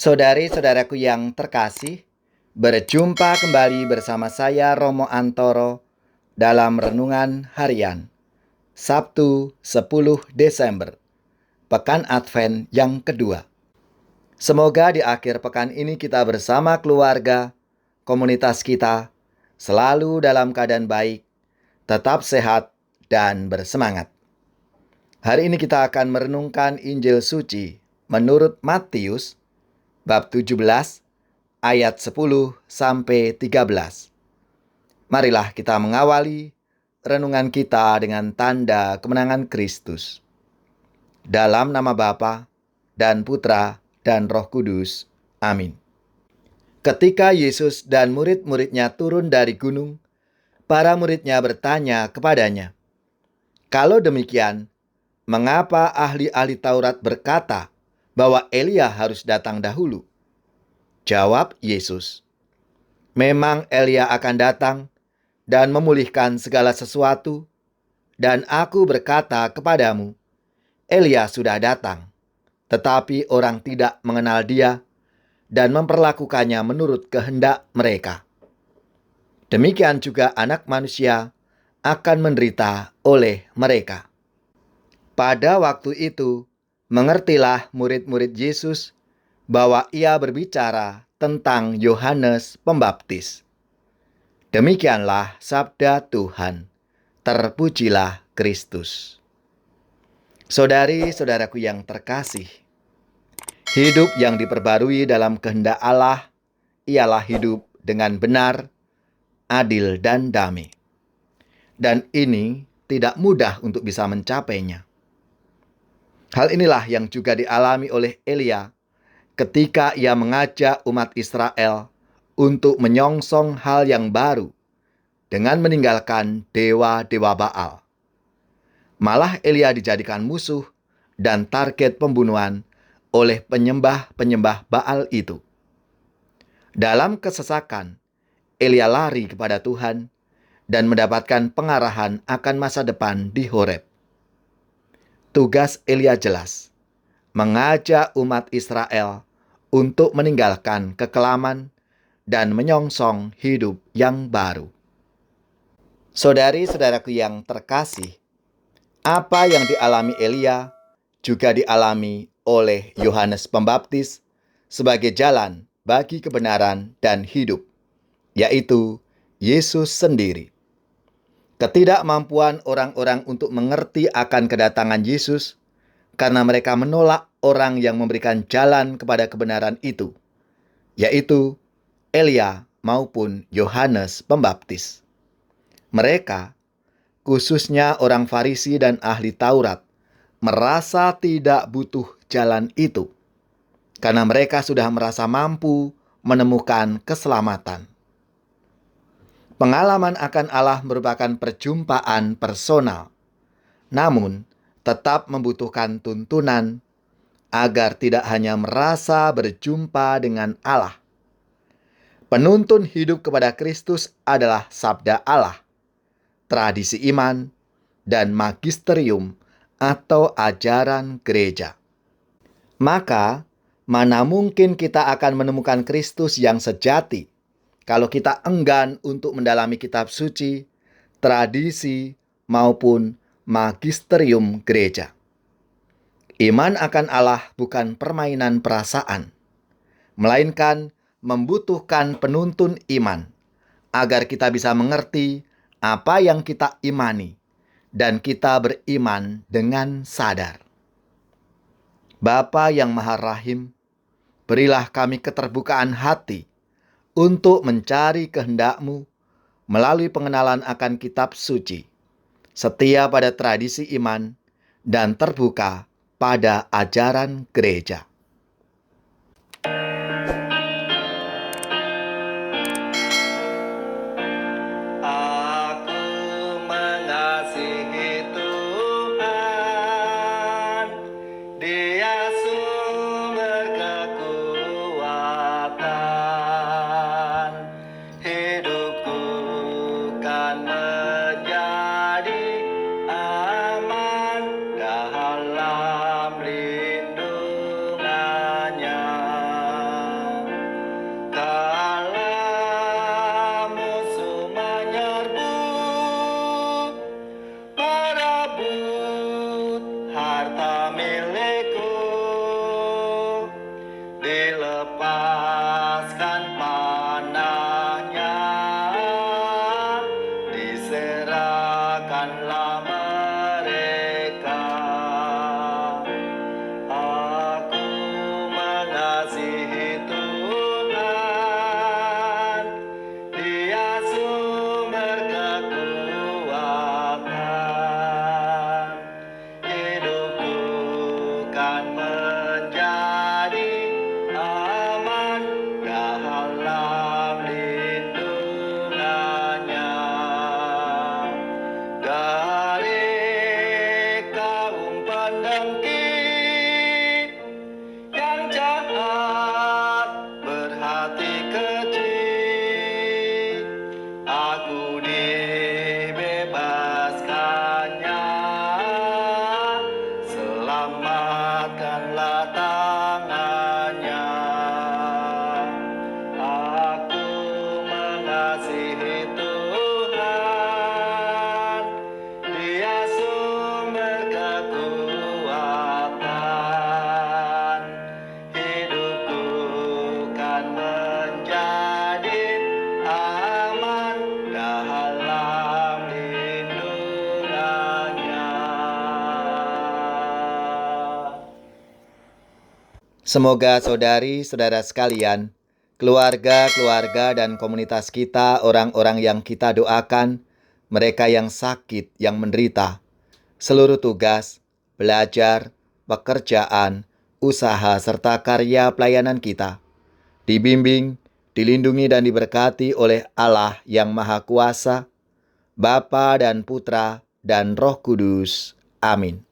Saudari-saudaraku yang terkasih, berjumpa kembali bersama saya Romo Antoro dalam Renungan Harian Sabtu 10 Desember, Pekan Advent yang kedua. Semoga di akhir pekan ini kita bersama keluarga, komunitas kita, selalu dalam keadaan baik, tetap sehat, dan bersemangat. Hari ini kita akan merenungkan Injil Suci menurut Matius bab 17 ayat 10 sampai 13. Marilah kita mengawali renungan kita dengan tanda kemenangan Kristus. Dalam nama Bapa dan Putra dan Roh Kudus. Amin. Ketika Yesus dan murid-muridnya turun dari gunung, para muridnya bertanya kepadanya, "Kalau demikian, mengapa ahli-ahli Taurat berkata bahwa Elia harus datang dahulu?" Jawab Yesus, "Memang Elia akan datang dan memulihkan segala sesuatu, dan aku berkata kepadamu, Elia sudah datang, tetapi orang tidak mengenal dia dan memperlakukannya menurut kehendak mereka. Demikian juga Anak Manusia akan menderita oleh mereka." Pada waktu itu, mengertilah murid-murid Yesus bahwa ia berbicara tentang Yohanes Pembaptis. Demikianlah sabda Tuhan. Terpujilah Kristus. Saudari-saudaraku yang terkasih, hidup yang diperbarui dalam kehendak Allah ialah hidup dengan benar, adil, dan damai. Dan ini tidak mudah untuk bisa mencapainya. Hal inilah yang juga dialami oleh Elia ketika ia mengajak umat Israel untuk menyongsong hal yang baru dengan meninggalkan dewa-dewa Baal. Malah Elia dijadikan musuh dan target pembunuhan oleh penyembah-penyembah Baal itu. Dalam kesesakan, Elia lari kepada Tuhan dan mendapatkan pengarahan akan masa depan di Horeb. Tugas Elia jelas, mengajak umat Israel untuk meninggalkan kekelaman dan menyongsong hidup yang baru. Saudari-saudaraku yang terkasih, apa yang dialami Elia juga dialami oleh Yohanes Pembaptis sebagai jalan bagi kebenaran dan hidup, yaitu Yesus sendiri. Ketidakmampuan orang-orang untuk mengerti akan kedatangan Yesus karena mereka menolak orang yang memberikan jalan kepada kebenaran itu, yaitu Elia maupun Yohanes Pembaptis. Mereka, khususnya orang Farisi dan ahli Taurat, merasa tidak butuh jalan itu, karena mereka sudah merasa mampu menemukan keselamatan. Pengalaman akan Allah merupakan perjumpaan personal, namun tetap membutuhkan tuntunan agar tidak hanya merasa berjumpa dengan Allah. Penuntun hidup kepada Kristus adalah sabda Allah, tradisi iman, dan magisterium atau ajaran gereja. Maka, mana mungkin kita akan menemukan Kristus yang sejati kalau kita enggan untuk mendalami kitab suci, tradisi, maupun magisterium gereja. Iman akan Allah bukan permainan perasaan, melainkan membutuhkan penuntun iman agar kita bisa mengerti apa yang kita imani dan kita beriman dengan sadar. Bapa yang Maha Rahim, berilah kami keterbukaan hati untuk mencari kehendak-Mu melalui pengenalan akan kitab suci, setia pada tradisi iman, dan terbuka pada ajaran gereja. Aku mengasihi Tuhan, Dia sumber kekuatan. Hidupku kan menjadi aman dalam lindungan Semoga saudari-saudara sekalian, keluarga-keluarga dan komunitas kita, orang-orang yang kita doakan, mereka yang sakit, yang menderita, seluruh tugas, belajar, pekerjaan, usaha, serta karya pelayanan kita, dibimbing, dilindungi dan diberkati oleh Allah yang Maha Kuasa, Bapa dan Putra dan Roh Kudus. Amin.